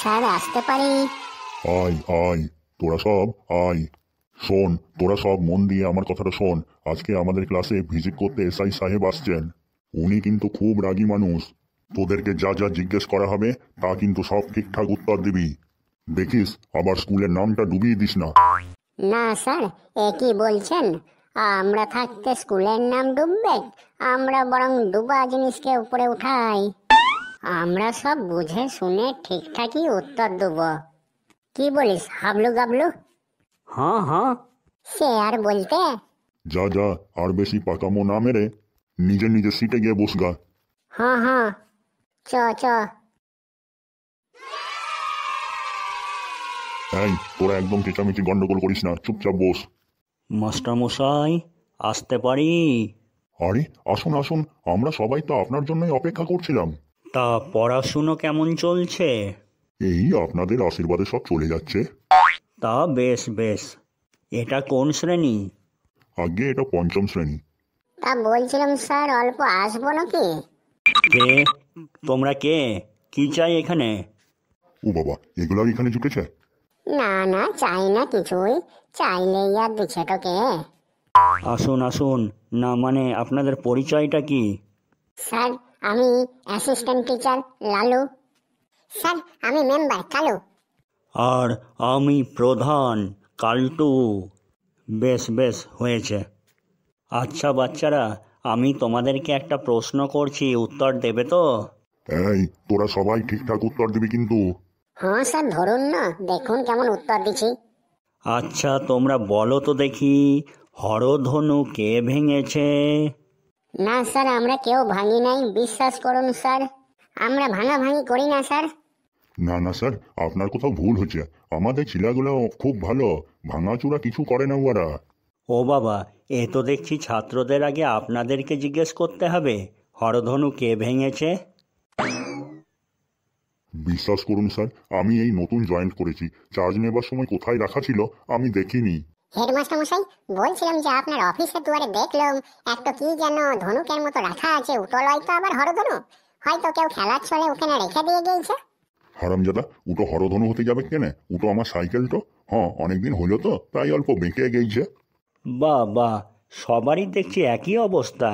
Sir আসতে পারি? আয় আয়, তোরা সব আয়। শোন, তোরা সব মন দিয়ে আমার কথাটা শোন। আজকে আমাদের ক্লাসে ভিজিট করতে এসআই সাহেব আসছেন। উনি কিন্তু খুব রাগী মানুষ। তোদেরকে যা যা জিজ্ঞেস করা হবে তা কিন্তু সব ঠিকঠাক উত্তর দিবি। দেখিস আবার স্কুলের নামটা ডুবিয়ে দিস না। না স্যার, এ কি বলছেন? আমরা থাকতে স্কুলের নাম ডুববে? আমরা বরং ডুবা জিনিসকে উপরে উঠাই। আমরা সব বুঝে শুনে ঠিকঠাকই উত্তর দেব। কি বলিস হাবলু গাবলু? हाँ हाँ। সে আর বলতে। যা যা, আর বেশি পাকামো না মেরে নিজে নিজে সিটে গিয়ে বসগা। হ্যাঁ হ্যাঁ, চ চ। এই, তোরা একদম চেঁচামেচি গন্ডগোল করিস না, চুপচাপ বস। মাস্টার মশাই আসতে পারি? আরে আসুন আসুন, আমরা সবাই তো আপনার জন্যই অপেক্ষা করছিলাম। তা পড়াশুনো কেমন চলছে? এই আপনাদের আশীর্বাদে সব চলে যাচ্ছে। তা বেশ বেশ। এটা কোন শ্রেণী? আগে এটা পঞ্চম শ্রেণী। তা বলছিলাম স্যার, অল্প আসবো নাকি? কে তোমরা? কে? কি চাই এখানে? ও বাবা, এগুলো এখানে জুটেছে? না না, চাই না কিছুই। চাইলেই আর দিচ্ছে তোকে? আসুন আসুন। না মানে আপনাদের পরিচয়টা কি? স্যার, আমি অ্যাসিস্ট্যান্ট টিচার লালু। স্যার, আমি মেম্বার কালু। আর আমি প্রধান কালটু। বেশ বেশ হয়েছে। আচ্ছা বাচ্চারা, আমি তোমাদেরকে একটা প্রশ্ন করছি, উত্তর দেবে তো? এই, তোরা সবাই ঠিকঠাক উত্তর দিবি কিন্তু। হ্যাঁ স্যার, ধরুন না, দেখুন কেমন উত্তর দিচ্ছি। আচ্ছা তোমরা বলো তো দেখি, হরধনু কে ভেঙেছে? না স্যার, আমরা কেউ ভাঙি নাই, বিশ্বাস করুন স্যার। আমরা ভাঙাভাঙি করি না স্যার। না না স্যার, আপনার কোথাও ভুল হচ্ছে। আমাদের ছেলেগুলো খুব ভালো, ভাঙাচুরা কিছু করে না ওরা। ও বাবা, এ তো দেখছি ছাত্রদের আগে আপনাদেরকে জিজ্ঞেস করতে হবে হরধনু কে ভেঙেছে। বিশ্বাস করুন স্যার, আমি এই নতুন জয়েন্ট করেছি। চার্জ নেবার সময় কোথায় রাখা ছিল আমি দেখিনি। হেডমাস্টার মশাই, বলছিলাম যে আপনার অফিসের দুয়ারে দেখলাম একটা কি যেন ধনুকের মতো রাখা আছে, উটো হয়তো আবার হরধনু। হয়তো কেউ খেলার ছলে ওখানে রেখে দিয়ে গিয়েছে। হারামজাদা, উটো হরধনু হতে যাবে কেনে? উটো আমার সাইকেল তো। হ্যাঁ, অনেকদিন হলো তো, তাই অল্প বেঁকে গেছে। বাহ বাহ, সবারই দেখছি একই অবস্থা।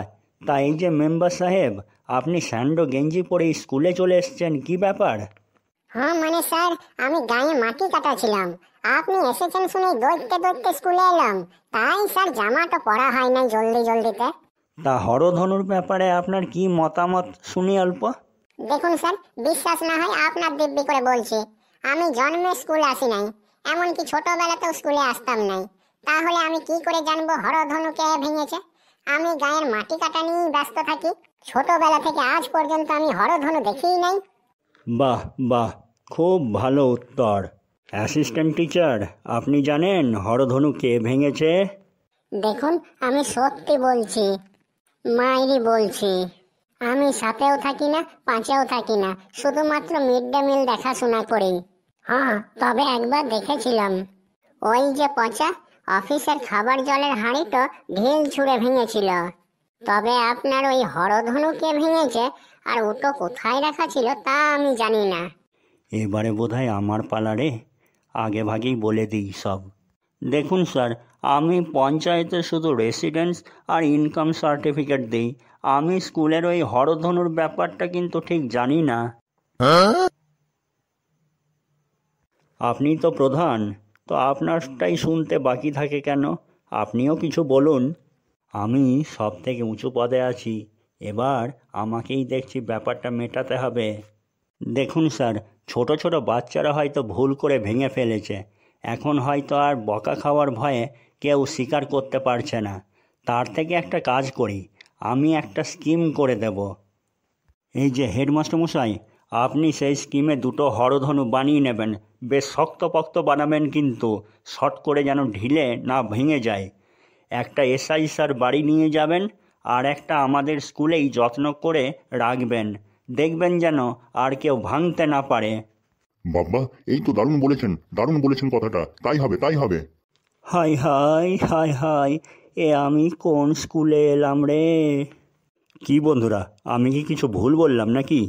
তা এই যে মেম্বার সাহেব, আপনি স্যান্ডো গেঞ্জি পরে স্কুলে চলে এসছেন, কি ব্যাপার? হ্যাঁ মানে স্যার, আমি গায়ে মাটি কাটাছিলাম। আপনি এসেছেন শুনে দৌড়তে দৌড়তে স্কুলে এলাম। তাই স্যার, জামাটা পরা হয় নাই জলদিতে। তা হরধনুর ব্যাপারে আপনার কি মতামত শুনি অল্প। দেখুন স্যার, বিশ্বাস না হয় আপনার দিব্যি করে বলছি, আমি জন্মে স্কুল আসি নাই, এমনকি ছোটবেলাতেও স্কুলে আসতাম নাই। তাহলে আমি কি করে জানবো হরধনু কে ভেঙেছে? আমি গায়ের মাটি কাটা নিয়েই ব্যস্ত থাকি। ছোটবেলা থেকে আজ পর্যন্ত আমি হরধনু দেখিই নাই। বাহ বাহ, খুব ভালো উত্তর। অ্যাসিস্ট্যান্ট টিচার, আপনি জানেন হরধনু কে ভেঙেছে? দেখুন, আমি সত্যি বলছি, মাইরি বলছি। আমি সাথেও থাকি না, পাঁচেও থাকি না, শুধুমাত্র মিড ডে মিল দেখাশোনা করি। হ্যাঁ, তবে একবার দেখেছিলাম, ওই যে পচা অফিসের খাবার জলের হাঁড়িটা ঢিল ছুঁড়ে ভেঙেছিল। তবে আপনার ওই হরধনু কে ভেঙেছে আর ওটা কোথায় রাখা ছিল তা আমি জানি না। এবারে বোধহয় আমার পালা রে, আগে ভাগেই বলে দিই সব। দেখুন স্যার, আমি পঞ্চায়েতে শুধু রেসিডেন্স আর ইনকাম সার্টিফিকেট দিই। আমি স্কুলের ওই হরধনুর ব্যাপারটা কিন্তু ঠিক জানি না। আপনি তো প্রধান, তো আপনারটাই শুনতে বাকি থাকে কেন? আপনিও কিছু বলুন। আমি সব থেকে উঁচু পদে আছি, এবার আমাকেই দেখছি ব্যাপারটা মেটাতে হবে। দেখুন স্যার, ছোট ছোট বাচ্চারা হয়তো ভুল করে ভেঙে ফেলেছে। এখন হয়তো আর বকা খাওয়ার ভয়ে কেউ স্বীকার করতে পারছে না। তার থেকে একটা কাজ করি, আমি একটা স্কিম করে দেব। এই যে হেডমাস্টার মশাই, আপনি সেই স্কিমে দুটো হরধনু বানিয়ে নেবেন। বেশ শক্তপোক্ত বানাবেন কিন্তু, শর্ট করে যেন ঢিলে না ভেঙে যায়। একটা এসআই স্যার বাড়ি নিয়ে যাবেন, আর একটা আমাদের স্কুলেই যত্ন করে রাখবেন। দেখবেন যেন আর কেউ ভাঙতে না পারে। বাবা, এই তো দারুণ বলেছেন কথাটা। তাই হবে, তাই হবে। হাই হাই হাই হাই, এ আমি কোন স্কুলে এলাম রে? কি বন্ধুরা, আমি কি কিছু ভুল বললাম নাকি?